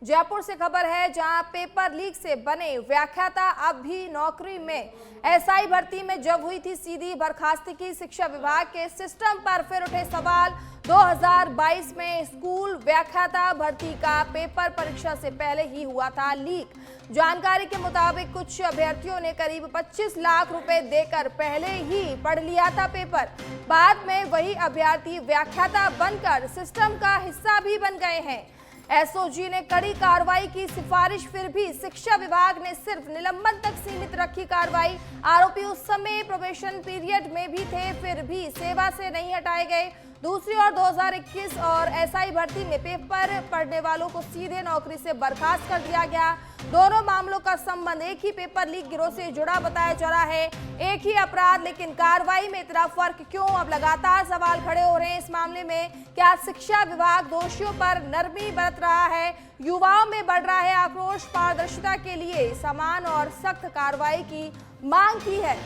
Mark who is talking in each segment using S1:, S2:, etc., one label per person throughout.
S1: जयपुर से खबर है, जहां पेपर लीक से बने व्याख्याता अब भी नौकरी में। एसआई भर्ती में जब हुई थी सीधी बर्खास्तगी, शिक्षा विभाग के सिस्टम पर फिर उठे सवाल। 2022 में स्कूल व्याख्याता भर्ती का पेपर परीक्षा से पहले ही हुआ था लीक। जानकारी के मुताबिक कुछ अभ्यर्थियों ने करीब 25 लाख रुपए देकर पहले ही पढ़ लिया था पेपर। बाद में वही अभ्यर्थी व्याख्याता बनकर सिस्टम का हिस्सा भी बन गए हैं। एसओजी ने कड़ी कार्रवाई की सिफारिश, फिर भी शिक्षा विभाग ने सिर्फ निलंबन तक सीमित रखी कार्रवाई। आरोपी उस समय प्रोबेशन पीरियड में भी थे, फिर भी सेवा से नहीं हटाए गए। दूसरी ओर 2021 और एसआई भर्ती में पेपर पढ़ने वालों को सीधे नौकरी से बर्खास्त कर दिया गया। दोनों मामलों का संबंध एक ही पेपर लीक गिरोह से जुड़ा बताया जा रहा है। एक ही अपराध, लेकिन कार्रवाई में इतना फर्क क्यों? अब लगातार सवाल खड़े हो रहे हैं इस मामले में। क्या शिक्षा विभाग दोषियों पर नरमी बरत रहा है? युवाओं में बढ़ रहा है आक्रोश। पारदर्शिता के लिए समान और सख्त कार्रवाई की मांग की है।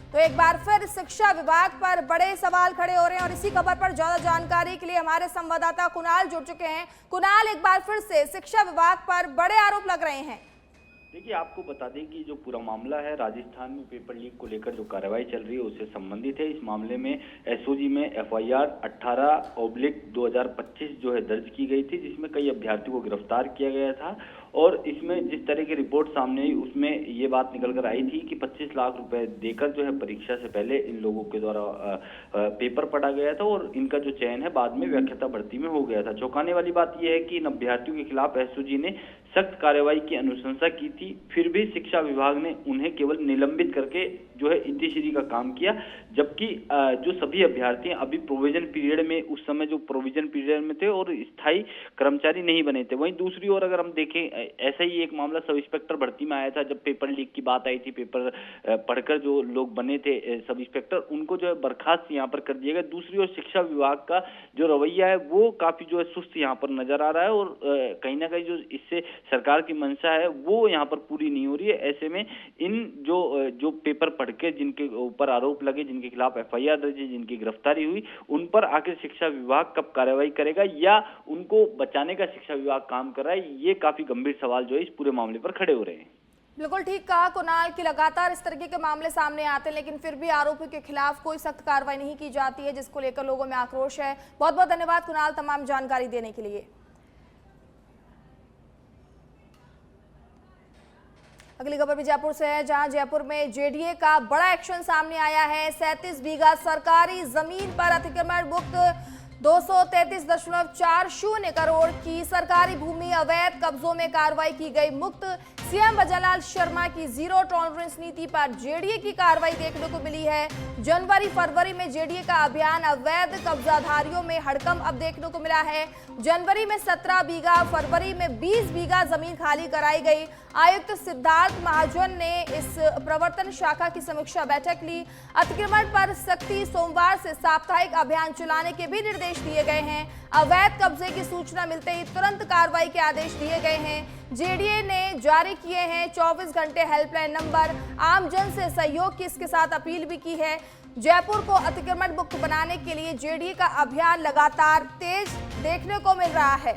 S1: तो एक बार फिर शिक्षा विभाग पर बड़े सवाल खड़े हो रहे हैं और इसी खबर पर ज्यादा जानकारी के लिए हमारे संवाददाता कुणाल जुड़ चुके हैं। कुणाल, एक बार फिर से शिक्षा विभाग पर बड़े आरोप लग रहे हैं।
S2: देखिए, आपको बता दें कि जो पूरा मामला है राजस्थान में पेपर लीक को लेकर जो कार्रवाई चल रही है उससे संबंधित है। इस मामले में एसओजी में एफआईआर 18/2025 जो है दर्ज की गई थी, जिसमें कई अभ्यर्थियों को गिरफ्तार किया गया था। और इसमें जिस तरह की रिपोर्ट सामने आई उसमें ये बात निकल कर आई थी कि 25 लाख रुपए देकर जो है परीक्षा से पहले इन लोगों के द्वारा पेपर पढ़ा गया था और इनका जो चयन है बाद में व्याख्याता भर्ती में हो गया था। चौंकाने वाली बात यह है कि इन अभ्यर्थियों के खिलाफ एसओजी ने सख्त कार्रवाई की अनुशंसा की थी, फिर भी शिक्षा विभाग ने उन्हें केवल निलंबित करके जो है इतिश्री का काम किया। जबकि जो सभी अभ्यर्थी अभी प्रोविजन पीरियड में, उस समय जो प्रोविजन पीरियड में थे और स्थायी कर्मचारी नहीं बने थे। वहीं दूसरी ओर अगर हम देखें, ऐसा ही एक मामला सब इंस्पेक्टर भर्ती में आया था। जब पेपर लीक की बात आई थी, पेपर पढ़कर जो लोग बने थे सब इंस्पेक्टर, उनको जो है बर्खास्त यहाँ पर कर दिया गया। दूसरी ओर शिक्षा विभाग का जो रवैया है वो काफी जो है सुस्त यहाँ पर नजर आ रहा है और कहीं ना कहीं जो इससे सरकार की मंशा है वो यहाँ पर पूरी नहीं हो रही है। ऐसे में इन जो पेपर पढ़ के जिनके ऊपर आरोप लगे, जिनके खिलाफ एफआईआर दर्ज है, जिनकी गिरफ्तारी हुई, उन पर आखिर शिक्षा विभाग कब कार्रवाई करेगा या उनको बचाने का शिक्षा विभाग काम कर रहा है, ये काफी गंभीर सवाल जो है इस पूरे मामले पर खड़े हो रहे हैं।
S1: बिल्कुल ठीक कहा कुणाल कि लगातार इस तरीके के मामले सामने आते हैं, लेकिन फिर भी आरोपियों के खिलाफ कोई सख्त कार्रवाई नहीं की जाती है, जिसको लेकर लोगों में आक्रोश है। बहुत बहुत धन्यवाद कुणाल तमाम जानकारी देने के लिए। अगली खबर भी जयपुर से है, जहां जयपुर में जेडीए का बड़ा एक्शन सामने आया है। 37 बीघा सरकारी जमीन पर अतिक्रमण मुक्त 233.40 करोड़ की सरकारी भूमि अवैध कब्जों में कार्रवाई की गई मुक्त। सीएम भजनलाल शर्मा की जीरो टॉलरेंस नीति पर जेडीए की कार्रवाई देखने को मिली है। जनवरी फरवरी में जेडीए का अभियान अवैध कब्जाधारियों में हड़कंप अब देखने को मिला है। जनवरी में 17 बीघा, फरवरी में 20 बीघा जमीन खाली कराई गई। आयुक्त सिद्धार्थ महाजन ने इस प्रवर्तन शाखा की समीक्षा बैठक ली। अतिक्रमण पर सख्ती, सोमवार से साप्ताहिक अभियान चलाने के भी निर्देश दिए गए हैं। अवैध कब्जे की सूचना मिलते ही तुरंत कार्रवाई के आदेश दिए गए हैं। जेडीए ने जारी किए हैं 24 घंटे हेल्पलाइन नंबर। आमजन से सहयोग की इसके साथ अपील भी की है। जयपुर को अतिक्रमण मुक्त बनाने के लिए जेडीए का अभियान लगातार तेज देखने को मिल रहा है।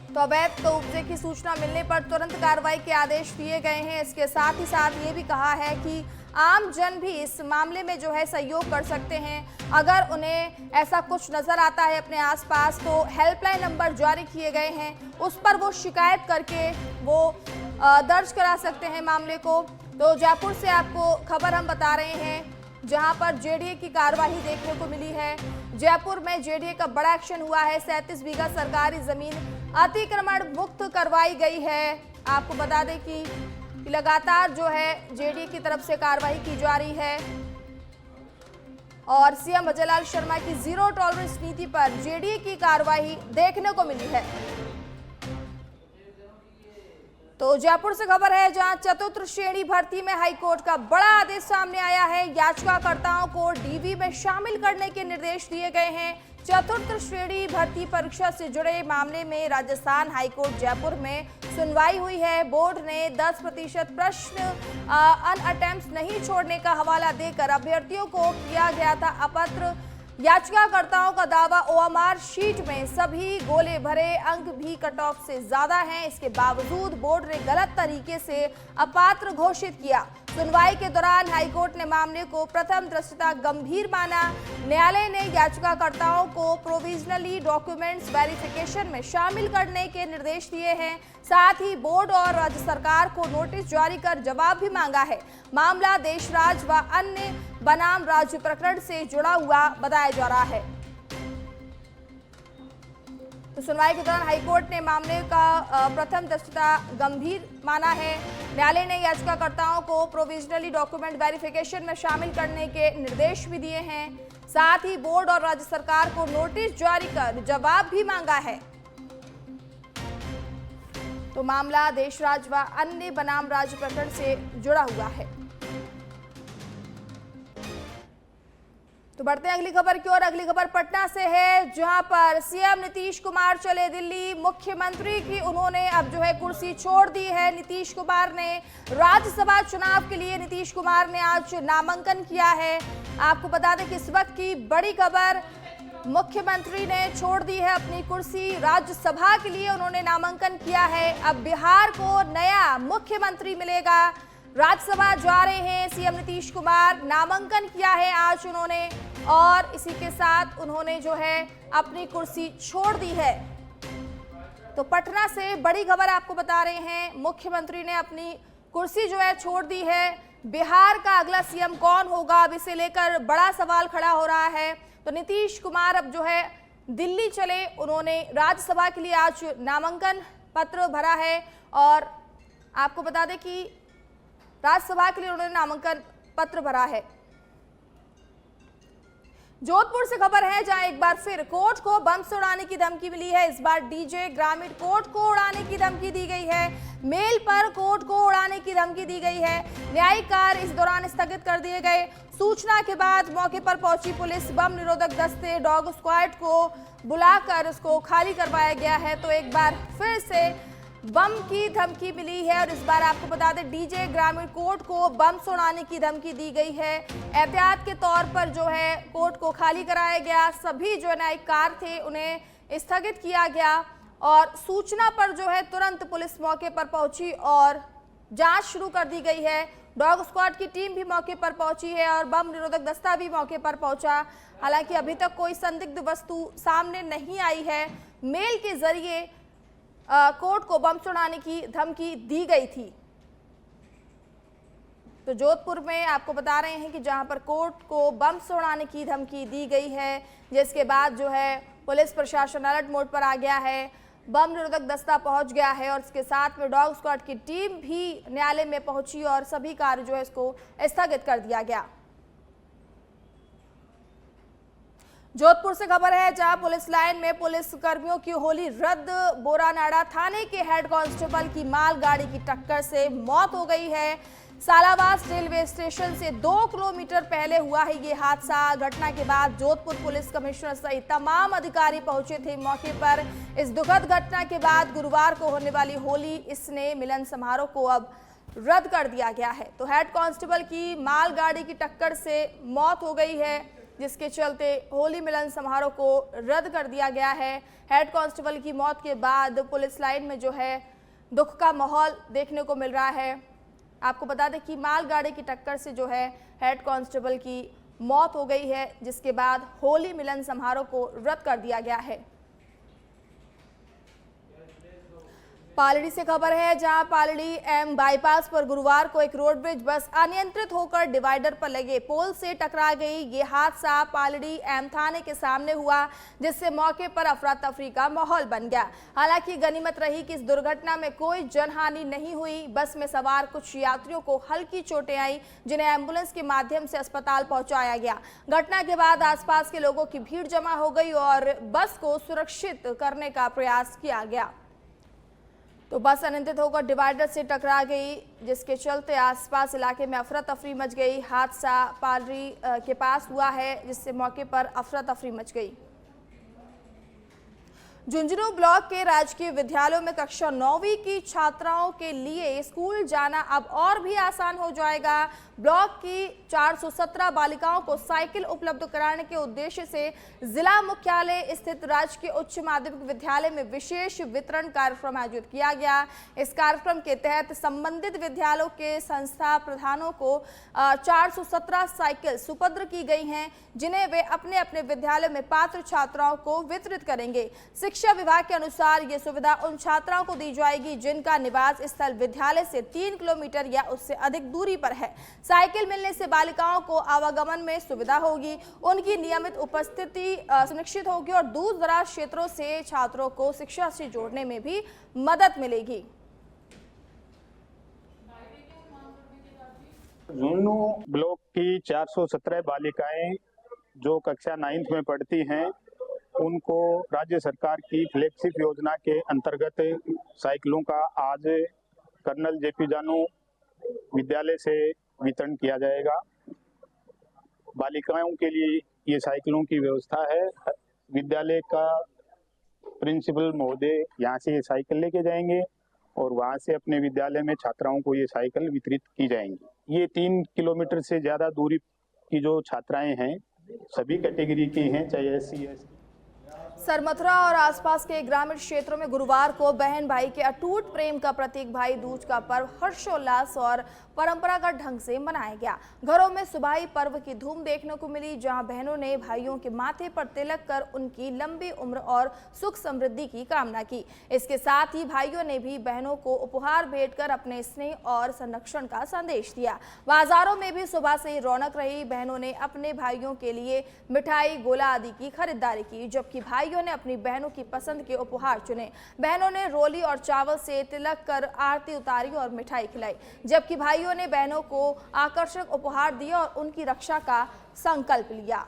S1: तो अवैध कब्जे की सूचना मिलने पर तुरंत कार्रवाई के आदेश दिए गए हैं। इसके साथ ही साथ ये भी कहा है कि आम जन भी इस मामले में जो है सहयोग कर सकते हैं। अगर उन्हें ऐसा कुछ नजर आता है अपने आसपास तो हेल्पलाइन नंबर जारी किए गए हैं, उस पर वो शिकायत करके वो दर्ज करा सकते हैं मामले को। तो जयपुर से आपको खबर हम बता रहे हैं, जहां पर जेडीए की कार्यवाही देखने को मिली है। जयपुर में जेडीए का बड़ा एक्शन हुआ है। 37 बीघा सरकारी जमीन अतिक्रमण मुक्त करवाई गई है। आपको बता दें कि लगातार जो है जेडीए की तरफ से कार्रवाई की जा रही है और सीएम भजनलाल शर्मा की जीरो टॉलरेंस नीति पर जेडीए की कार्रवाई देखने को मिली है। तो जयपुर से खबर है, जहां चतुर्थ श्रेणी भर्ती में हाईकोर्ट का बड़ा आदेश सामने आया है। याचिकाकर्ताओं को डीवी में शामिल करने के निर्देश दिए गए हैं। चतुर्थ श्रेणी भर्ती परीक्षा से जुड़े मामले में राजस्थान हाईकोर्ट जयपुर में सुनवाई हुई है। बोर्ड ने 10% प्रश्न अनअटेम्प्ट्स नहीं छोड़ने का हवाला देकर अभ्यर्थियों को किया गया था अपात्र। याचिकाकर्ताओं का दावा ओएमआर शीट में सभी गोले भरे अंक भी कट ऑफ से ज्यादा हैं। इसके बावजूद बोर्ड ने गलत तरीके से अपात्र घोषित किया। सुनवाई के दौरान हाईकोर्ट ने मामले को प्रथम दृष्टया गंभीर माना। न्यायालय ने याचिकाकर्ताओं को प्रोविजनली डॉक्यूमेंट्स वेरिफिकेशन में शामिल करने के निर्देश दिए हैं। साथ ही बोर्ड और राज्य सरकार को नोटिस जारी कर जवाब भी मांगा है। मामला देशराज व अन्य बनाम राज्य प्रकरण से जुड़ा हुआ बताया जा रहा है। तो सुनवाई के दौरान हाईकोर्ट ने मामले का प्रथम दृष्टया गंभीर माना है। न्यायालय ने याचिकाकर्ताओं को प्रोविजनली डॉक्यूमेंट वेरिफिकेशन में शामिल करने के निर्देश भी दिए हैं। साथ ही बोर्ड और राज्य सरकार को नोटिस जारी कर जवाब भी मांगा है। तो मामला देशराज व अन्य बनाम राज्य प्रकरण से जुड़ा हुआ है। तो बढ़ते हैं अगली खबर की ओर। अगली खबर पटना से है, जहां पर सीएम नीतीश कुमार चले दिल्ली। मुख्यमंत्री की उन्होंने अब जो है कुर्सी छोड़ दी है। नीतीश कुमार ने राज्यसभा चुनाव के लिए नीतीश कुमार ने आज नामांकन किया है। आपको बता दें कि इस वक्त की बड़ी खबर, मुख्यमंत्री ने छोड़ दी है अपनी कुर्सी। राज्यसभा के लिए उन्होंने नामांकन किया है। अब बिहार को नया मुख्यमंत्री मिलेगा। राज्यसभा जा रहे हैं सीएम नीतीश कुमार, नामांकन किया है आज उन्होंने, और इसी के साथ उन्होंने जो है अपनी कुर्सी छोड़ दी है। तो पटना से बड़ी खबर आपको बता रहे हैं, मुख्यमंत्री ने अपनी कुर्सी जो है छोड़ दी है। बिहार का अगला सीएम कौन होगा, अब इसे लेकर बड़ा सवाल खड़ा हो रहा है। तो नीतीश कुमार अब जो है दिल्ली चले, उन्होंने राज्यसभा के लिए आज नामांकन पत्र भरा है। और आपको बता दें कि राज्यसभा के लिए उन्होंने नामांकन पत्र भरा है। जोधपुर से खबर है, जहां एक बार फिर कोर्ट को बम से उड़ाने की धमकी मिली है। इस बार डीजे ग्रामीण कोर्ट को उड़ाने की धमकी दी गई है। मेल पर कोर्ट को उड़ाने की धमकी दी गई है। न्यायिक कार्य इस दौरान स्थगित कर दिए गए। सूचना के बाद मौके पर पहुंची पुलिस, बम निरोधक दस्ते, डॉग स्क्वाड को बुलाकर उसको खाली करवाया गया है। तो एक बार फिर से बम की धमकी मिली है, और इस बार आपको बता दें डीजे ग्रामीण कोर्ट को बम से उड़ाने की धमकी दी गई है। एहतियात के तौर पर जो है कोर्ट को खाली कराया गया। सभी जो न्यायिक कार्य थे उन्हें स्थगित किया गया, और सूचना पर जो है तुरंत पुलिस मौके पर पहुंची और जांच शुरू कर दी गई है। डॉग स्क्वाड की टीम भी मौके पर पहुंची है और बम निरोधक दस्ता भी मौके पर पहुंचा। हालांकि अभी तक कोई संदिग्ध वस्तु सामने नहीं आई है। मेल के जरिए कोर्ट को बम उड़ाने की धमकी दी गई थी। तो जोधपुर में आपको बता रहे हैं कि जहां पर कोर्ट को बम उड़ाने की धमकी दी गई है, जिसके बाद जो है पुलिस प्रशासन अलर्ट मोड पर आ गया है। बम निरोधक दस्ता पहुंच गया है, और इसके साथ में डॉग स्क्वाड की टीम भी न्यायालय में पहुंची और सभी कार्य जो है इसको स्थगित कर दिया गया। जोधपुर से खबर है, जहां पुलिस लाइन में पुलिस कर्मियों की होली रद्द। बोरानाड़ा थाने के हेड कांस्टेबल की मालगाड़ी की टक्कर से मौत हो गई है। सालावास रेलवे स्टेशन से 2 किलोमीटर पहले हुआ है ये हादसा। घटना के बाद जोधपुर पुलिस कमिश्नर सहित तमाम अधिकारी पहुंचे थे मौके पर। इस दुखद घटना के बाद गुरुवार को होने वाली होली स्नेह मिलन समारोह को अब रद्द कर दिया गया है। तो हेड कांस्टेबल की मालगाड़ी की टक्कर से मौत हो गई है, जिसके चलते होली मिलन समारोह को रद्द कर दिया गया है। हेड कांस्टेबल की मौत के बाद पुलिस लाइन में जो है दुख का माहौल देखने को मिल रहा है। आपको बता दें कि मालगाड़ी की टक्कर से जो है हेड कांस्टेबल की मौत हो गई है, जिसके बाद होली मिलन समारोह को रद्द कर दिया गया है। पालड़ी से खबर है, जहां पालड़ी एम बाईपास पर गुरुवार को एक रोडवेज बस अनियंत्रित होकर डिवाइडर पर लगे पोल से टकरा गई। ये हादसा पालड़ी एम थाने के सामने हुआ, जिससे मौके पर अफरा तफरी का माहौल बन गया। हालांकि गनीमत रही कि इस दुर्घटना में कोई जनहानि नहीं हुई। बस में सवार कुछ यात्रियों को हल्की चोटें आई, जिन्हें एम्बुलेंस के माध्यम से अस्पताल पहुंचाया गया। घटना के बाद आसपास के लोगों की भीड़ जमा हो गई और बस को सुरक्षित करने का प्रयास किया गया। तो बस अनियंत्रित होकर डिवाइडर से टकरा गई, जिसके चलते आसपास इलाके में अफरा तफरी मच गई। हादसा पालड़ी के पास हुआ है, जिससे मौके पर अफरा तफरी मच गई। झुंझुनू ब्लॉक के राजकीय विद्यालयों में कक्षा 9वीं की छात्राओं के लिए स्कूल जाना अब और भी आसान हो जाएगा। ब्लॉक की 417 बालिकाओं को साइकिल उपलब्ध कराने के उद्देश्य से जिला मुख्यालय स्थित राजकीय उच्च माध्यमिक विद्यालय में विशेष वितरण कार्यक्रम आयोजित किया गया। इस कार्यक्रम के तहत संबंधित विद्यालयों के संस्था प्रधानों को 417 साइकिल सुपुर्द की गई हैं, जिन्हें वे अपने अपने विद्यालय में पात्र छात्राओं को वितरित करेंगे। शिक्षा विभाग के अनुसार ये सुविधा उन छात्राओं को दी जाएगी जिनका निवास स्थल विद्यालय से 3 किलोमीटर या उससे अधिक दूरी पर है। साइकिल मिलने से बालिकाओं को आवागमन में सुविधा होगी, उनकी नियमित उपस्थिति सुनिश्चित होगी और दूर दराज क्षेत्रों से छात्रों को शिक्षा से जोड़ने में भी मदद मिलेगी।
S3: झुंझुनू ब्लॉक की 417 बालिकाएं जो कक्षा 9th में पढ़ती हैं, उनको राज्य सरकार की फ्लैगशिप योजना के अंतर्गत साइकिलों का आज कर्नल जेपी जानू विद्यालय से वितरण किया जाएगा। बालिकाओं के लिए ये साइकिलों की व्यवस्था है। विद्यालय का प्रिंसिपल महोदय यहाँ से ये साइकिल लेके जाएंगे और वहाँ से अपने विद्यालय में छात्राओं को ये साइकिल वितरित की जाएंगी। ये 3 किलोमीटर से ज़्यादा दूरी की जो छात्राएं हैं, सभी कैटेगरी की हैं, चाहे SC ST।
S1: सरमथुरा और आसपास के ग्रामीण क्षेत्रों में गुरुवार को बहन भाई के अटूट प्रेम का प्रतीक भाई दूज का पर्व हर्षोल्लास और परंपरागत ढंग से मनाया गया। घरों में सुबाई पर्व की धूम देखने को मिली, जहां बहनों ने भाइयों के माथे पर तिलक कर उनकी लंबी उम्र और सुख समृद्धि की कामना की। इसके साथ ही भाइयों ने भी बहनों को उपहार भेंट कर अपने स्नेह और संरक्षण का संदेश दिया। बाजारों में भी सुबह से ही रौनक रही। बहनों ने अपने भाइयों के लिए मिठाई, गोला आदि की खरीदारी की, जबकि भाइयों ने अपनी बहनों की पसंद के उपहार चुने। बहनों ने रोली और चावल से तिलक कर आरती उतारी और मिठाई खिलाई, जबकि भाइयों ने बहनों को आकर्षक उपहार दिया और उनकी रक्षा का संकल्प लिया।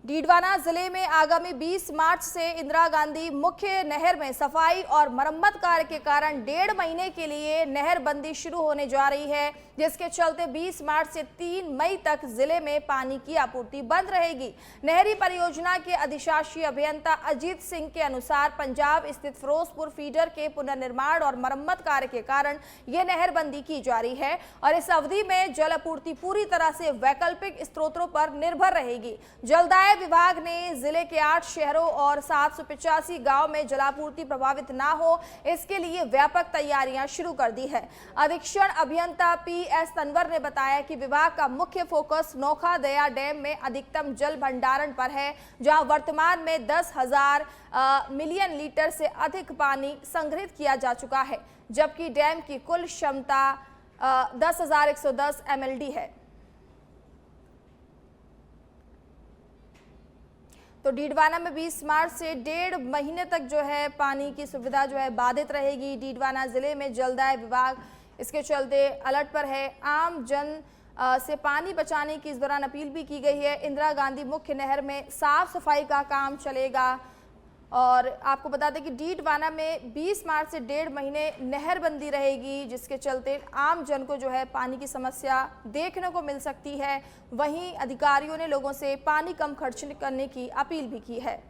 S1: डीडवाना जिले में आगामी 20 मार्च से इंदिरा गांधी मुख्य नहर में सफाई और मरम्मत कार्य के कारण 1.5 महीने के लिए नहर बंदी शुरू होने जा रही है, जिसके चलते 20 मार्च से 3 मई तक जिले में पानी की आपूर्ति बंद रहेगी। नहरी परियोजना के अधिशासी अभियंता अजीत सिंह के अनुसार पंजाब स्थित फिरोजपुर फीडर के पुनर्निर्माण और मरम्मत कार्य के कारण ये नहर बंदी की जा रही है और इस अवधि में जल आपूर्ति पूरी तरह से वैकल्पिक स्रोतों पर निर्भर रहेगी। जलदाय विभाग ने जिले के 8 शहरों और 785 गांव में जलापूर्ति प्रभावित ना हो, इसके लिए व्यापक तैयारियां शुरू कर दी है। अधीक्षण अभियंता PS तनवर ने बताया कि विभाग का मुख्य फोकस नोखा दया डैम में अधिकतम जल भंडारण पर है, जहां वर्तमान में 10,000 मिलियन लीटर से अधिक पानी संग्रहित किया जा चुका है, जबकि डैम की कुल क्षमता 10,110 MLD है। तो डीडवाना में 20 मार्च से 1.5 महीने तक जो है पानी की सुविधा जो है बाधित रहेगी। डीडवाना जिले में जलदाय विभाग इसके चलते अलर्ट पर है। आम जन से पानी बचाने की इस दौरान अपील भी की गई है। इंदिरा गांधी मुख्य नहर में साफ सफाई का काम चलेगा और आपको बता दें कि डीडवाना में 20 मार्च से 1.5 महीने नहर बंदी रहेगी, जिसके चलते आम जन को जो है पानी की समस्या देखने को मिल सकती है। वहीं अधिकारियों ने लोगों से पानी कम खर्च करने की अपील भी की है।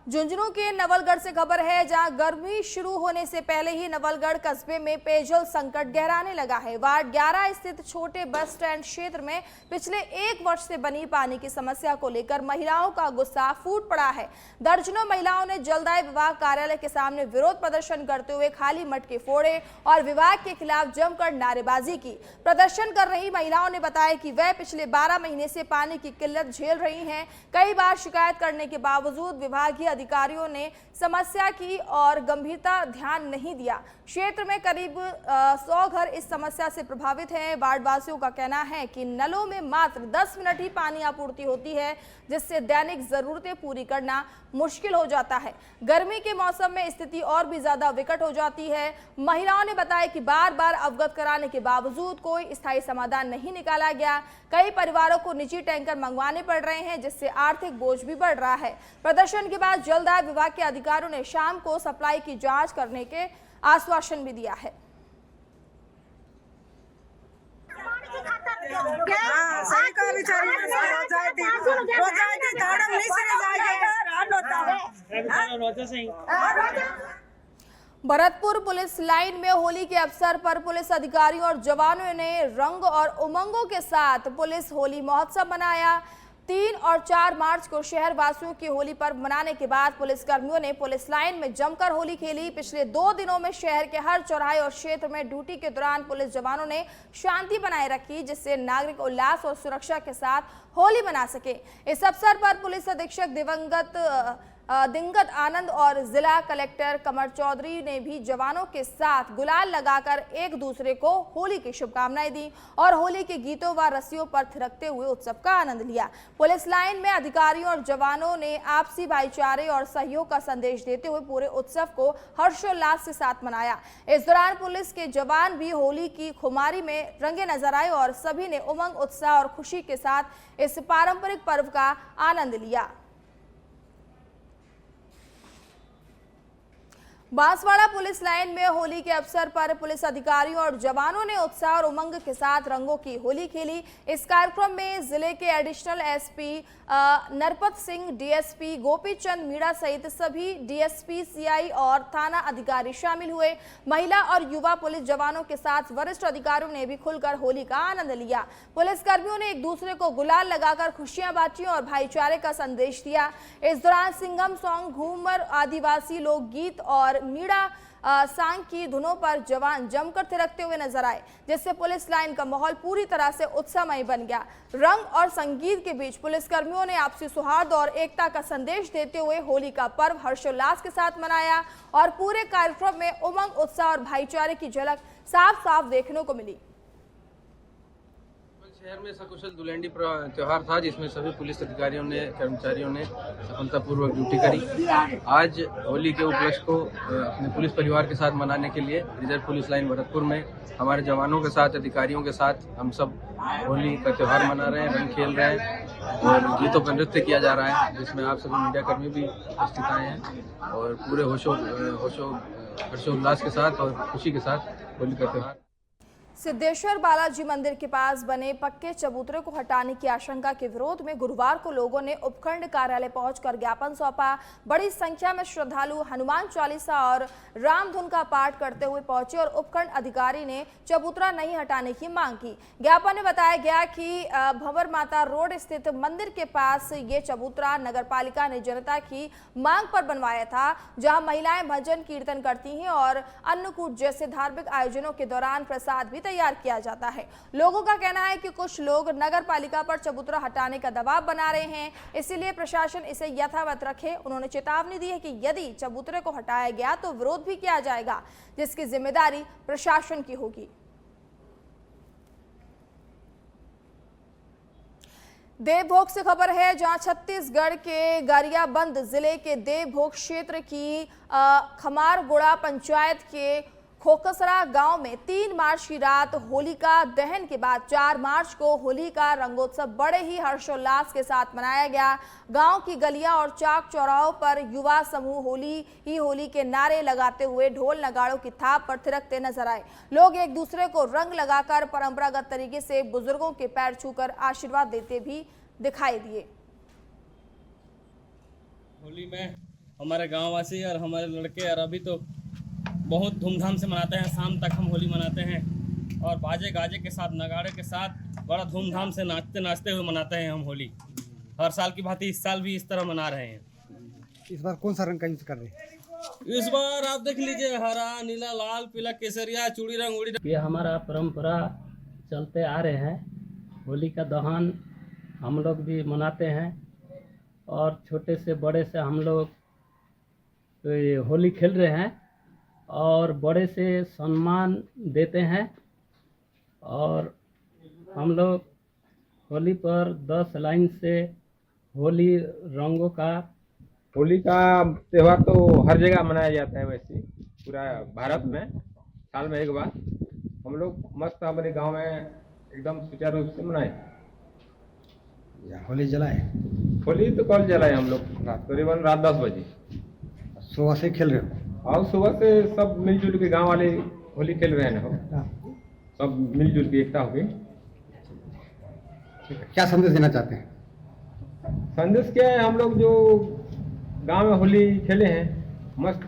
S1: झुंझुनू के नवलगढ़ से खबर है, जहां गर्मी शुरू होने से पहले ही नवलगढ़ कस्बे में पेयजल संकट गहराने लगा है। वार्ड 11 स्थित छोटे बस स्टैंड क्षेत्र में पिछले 1 वर्ष से बनी पानी की समस्या को लेकर महिलाओं का गुस्सा फूट पड़ा है। दर्जनों महिलाओं ने जलदाय विभाग कार्यालय के सामने विरोध प्रदर्शन करते हुए खाली मटके फोड़े और विभाग के खिलाफ जमकर नारेबाजी की। प्रदर्शन कर रही महिलाओं ने बताया कि वह पिछले 12 महीने से पानी की किल्लत झेल रही हैं। कई बार शिकायत करने के बावजूद विभागीय अधिकारियों ने समस्या की और गंभीरता ध्यान नहीं दिया। क्षेत्र में करीब 100 घर इस समस्या से प्रभावित हैं। वार्डवासियों का कहना है कि नलों में मात्र 10 मिनट ही पानी आपूर्ति होती है, जिससे दैनिक जरूरतें पूरी करना मुश्किल हो जाता है। गर्मी के मौसम में स्थिति और भी ज्यादा विकट हो जाती है। महिलाओं ने बताया कि बार बार अवगत कराने के बावजूद कोई स्थायी समाधान नहीं निकाला गया। कई परिवारों को निजी टैंकर मंगवाने पड़ रहे हैं, जिससे आर्थिक बोझ भी बढ़ रहा है। प्रदर्शन के बाद जलदाय विभाग के अधिकारियों ने शाम को सप्लाई की जांच करने के आश्वासन भी दिया है।
S4: हाँ, सही कहा बेचारी हो जाए थी दाड़म नहीं सिरे जाएगा।
S1: भरतपुर पुलिस लाइन में होली के अवसर पर पुलिस अधिकारियों और जवानों ने रंग और उमंगों के साथ पुलिस होली महोत्सव मनाया। 3 और 4 मार्च को शहर वासियों की होली पर्व मनाने के बाद पुलिस कर्मियों ने पुलिस लाइन में जमकर होली खेली। पिछले 2 दिनों में शहर के हर चौराहे और क्षेत्र में ड्यूटी के दौरान पुलिस जवानों ने शांति बनाए रखी, जिससे नागरिक उल्लास और सुरक्षा के साथ होली मना सके। इस अवसर पर पुलिस अधीक्षक दिंगत आनंद और जिला कलेक्टर कमर चौधरी ने भी जवानों के साथ गुलाल लगाकर एक दूसरे को होली की शुभकामनाएं दी और होली के गीतों व रस्सियों पर थिरकते हुए उत्सव का आनंद लिया। पुलिस लाइन में अधिकारियों और जवानों ने आपसी भाईचारे और सहयोग का संदेश देते हुए पूरे उत्सव को हर्षोल्लास के साथ मनाया। इस दौरान पुलिस के जवान भी होली की खुमारी में रंगे नजर आए और सभी ने उमंग, उत्साह और खुशी के साथ इस पारंपरिक पर्व का आनंद लिया। बांसवाड़ा पुलिस लाइन में होली के अवसर पर पुलिस अधिकारियों और जवानों ने उत्साह और उमंग के साथ रंगों की होली खेली। इस कार्यक्रम में जिले के additional SP Narpat Singh, DSP Gopi Chand Meena सहित सभी डीएसपी, सीआई और थाना अधिकारी शामिल हुए। महिला और युवा पुलिस जवानों के साथ वरिष्ठ अधिकारियों ने भी खुलकर होली का आनंद लिया। पुलिस कर्मियों ने एक दूसरे को गुलाल लगाकर खुशियां बांटी और भाईचारे का संदेश दिया। इस दौरान सिंगम सॉन्ग, घूमर, आदिवासी लोकगीत और मीणा सांग की धुनों पर जवान जमकर थिरकते हुए नजर आए, जिससे पुलिस लाइन का माहौल पूरी तरह से उत्साहमय बन गया। रंग और संगीत के बीच पुलिस कर्मियों ने आपसी सौहार्द और एकता का संदेश देते हुए होली का पर्व हर्षोल्लास के साथ मनाया और पूरे कार्यक्रम में उमंग, उत्साह और भाईचारे की झलक साफ साफ देखने को मिली।
S5: शहर में सकुशल धुलेंडी त्योहार था, जिसमें सभी पुलिस अधिकारियों ने, कर्मचारियों ने सफलतापूर्वक ड्यूटी करी। आज होली के उपलक्ष्य को अपने पुलिस परिवार के साथ मनाने के लिए रिजर्व पुलिस लाइन भरतपुर में हमारे जवानों के साथ, अधिकारियों के साथ हम सब होली का त्योहार मना रहे हैं, रंग खेल रहे हैं और गीतों पर नृत्य किया जा रहा है, जिसमें आप सभी मीडिया कर्मी भी उपस्थित आए हैं और पूरे हर्षोल्लास के साथ और खुशी के साथ होली का त्योहार।
S1: सिद्धेश्वर बालाजी मंदिर के पास बने पक्के चबूतरे को हटाने की आशंका के विरोध में गुरुवार को लोगों ने उपखंड कार्यालय पहुंचकर ज्ञापन सौंपा। बड़ी संख्या में श्रद्धालु हनुमान चालीसा और रामधुन का पाठ करते हुए पहुंचे और उपखंड अधिकारी ने चबूतरा नहीं हटाने की मांग की। ज्ञापन में बताया गया कि भंवर माता रोड स्थित मंदिर के पास ये चबूतरा नगर पालिका ने जनता की मांग पर बनवाया था, जहाँ महिलाएं भजन कीर्तन करती हैं और अन्नकूट जैसे धार्मिक आयोजनों के दौरान प्रसाद भी तैयार किया जाता है। लोगों का कहना है कि कुछ लोग नगर पालिका पर चबूतरा हटाने का दबाव बना रहे हैं, इसीलिए प्रशासन इसे यथावत रखे। उन्होंने चेतावनी दी है कि यदि चबूतरे को हटाया गया तो विरोध भी किया जाएगा, जिसकी जिम्मेदारी प्रशासन की होगी। देवभोग से खबर है, जहां छत्तीसगढ़ के गरियाबंद जिले के देवभोग क्षेत्र की खमारगुड़ा पंचायत के खोकसरा गांव में 3 मार्च की रात होलिका दहन के बाद 4 मार्च को होली का रंगोत्सव बड़े ही हर्षोल्लास के साथ मनाया गया। गांव की गलियां और चौक चौराहों पर युवा समूह होली के नारे लगाते हुए ढोल नगाड़ों की थाप पर थिरकते नजर आए। लोग एक दूसरे को रंग लगाकर परंपरागत तरीके से बुजुर्गों के पैर छूकर आशीर्वाद देते भी दिखाई दिए।
S6: होली में हमारे गाँववासी और हमारे लड़के और अभी तो बहुत धूमधाम से मनाते हैं। शाम तक हम होली मनाते हैं और बाजे गाजे के साथ, नगाड़े के साथ बड़ा धूमधाम से नाचते हुए मनाते हैं हम होली। हर साल की भांति इस साल भी इस तरह मना रहे हैं।
S7: इस बार कौन सा रंग का यूज कर रहे हैं?
S6: इस बार आप देख लीजिए, हरा, नीला, लाल, पीला, केसरिया, चूड़ी रंग, उड़ी रंग।
S8: ये हमारा परंपरा चलते आ रहे हैं। होली का दहन हम लोग भी मनाते हैं और छोटे से बड़े से हम लोग होली खेल रहे हैं और बड़े से सम्मान देते हैं। और हम लोग होली पर 10 लाइन से होली रंगों का
S9: त्यौहार तो हर जगह मनाया जाता है, वैसे पूरा भारत में साल में एक बार। हम लोग मस्त हमारे गांव में एकदम सुचारू रूप से मनाए।
S7: होली जलाए?
S9: होली तो कल जलाए हम लोग, करीबन रात 10 बजे।
S7: सुबह से खेल रहे हो?
S9: और सुबह से सब मिलजुल के गांव वाले होली खेल रहे हैं ना, सब मिलजुल के एकता हो गई।
S7: क्या संदेश देना चाहते हैं?
S9: संदेश क्या है, हम लोग जो गांव में होली खेले हैं, मस्त